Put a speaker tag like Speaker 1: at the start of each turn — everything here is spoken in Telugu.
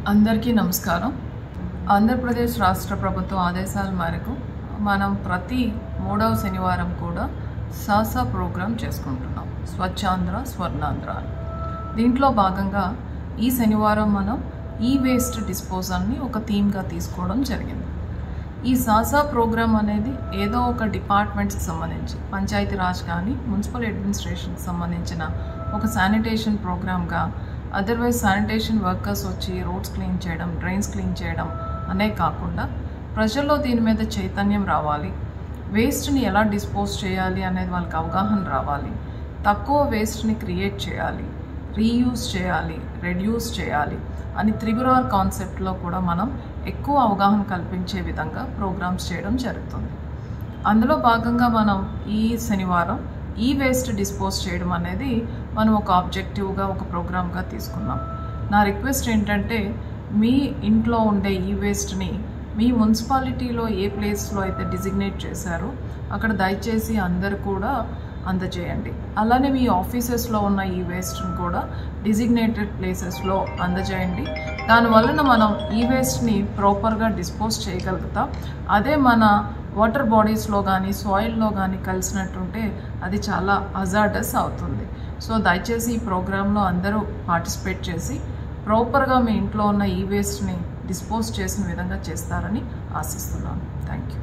Speaker 1: అందరికీ నమస్కారం. ఆంధ్రప్రదేశ్ రాష్ట్ర ప్రభుత్వ ఆదేశాల మేరకు మనం ప్రతి 3వ శనివారం కూడా సాసా ప్రోగ్రాం చేసుకుంటున్నాం. స్వచ్ఛాంధ్ర స్వర్ణాంధ్ర. దీంట్లో భాగంగా ఈ శనివారం మనం ఈ వేస్ట్ డిస్పోజల్ని ఒక థీమ్గా తీసుకోవడం జరిగింది. ఈ సాసా ప్రోగ్రాం అనేది ఏదో ఒక డిపార్ట్మెంట్స్కి సంబంధించి పంచాయతీరాజ్ కానీ మున్సిపల్ అడ్మినిస్ట్రేషన్కి సంబంధించిన ఒక శానిటేషన్ ప్రోగ్రామ్గా, అదర్వైజ్ శానిటేషన్ వర్కర్స్ వచ్చి రోడ్స్ క్లీన్ చేయడం, డ్రైన్స్ క్లీన్ చేయడం అనే కాకుండా ప్రజల్లో దీని మీద చైతన్యం రావాలి, వేస్ట్ని ఎలా డిస్పోజ్ చేయాలి అనేది వాళ్ళకి అవగాహన రావాలి, తక్కువ వేస్ట్ని క్రియేట్ చేయాలి, రీయూజ్ చేయాలి, రెడ్యూస్ చేయాలి అని 3R కాన్సెప్ట్లో కూడా మనం ఎక్కువ అవగాహన కల్పించే విధంగా ప్రోగ్రామ్స్ చేయడం జరుగుతుంది. అందులో భాగంగా మనం ఈ శనివారం ఈ వేస్ట్ డిస్పోజ్ చేయడం అనేది మనం ఒక ఆబ్జెక్టివ్గా, ఒక ప్రోగ్రామ్గా తీసుకున్నాం. నా రిక్వెస్ట్ ఏంటంటే, మీ ఇంట్లో ఉండే ఈ వేస్ట్ని మీ మున్సిపాలిటీలో ఏ ప్లేస్లో అయితే డిజిగ్నేట్ చేశారో అక్కడ దయచేసి అందరూ కూడా అందజేయండి. అలానే మీ ఆఫీసెస్లో ఉన్న ఈ వేస్ట్ని కూడా డిజిగ్నేటెడ్ ప్లేసెస్లో అందజేయండి. దానివలన మనం ఈ వేస్ట్ని ప్రాపర్గా డిస్పోజ్ చేయగలుగుతాం. అదే మన వాటర్ బాడీస్లో కానీ సాయిల్లో కానీ కలిసినట్టుంటే అది చాలా హజార్డస్ అవుతుంది. సో దయచేసి ఈ ప్రోగ్రాంలో అందరూ పార్టిసిపేట్ చేసి ప్రాపర్గా మీ ఇంట్లో ఉన్న ఈ వేస్ట్ని డిస్పోజ్ చేసిన విధంగా చేస్తారని ఆశిస్తున్నాను. Thank you.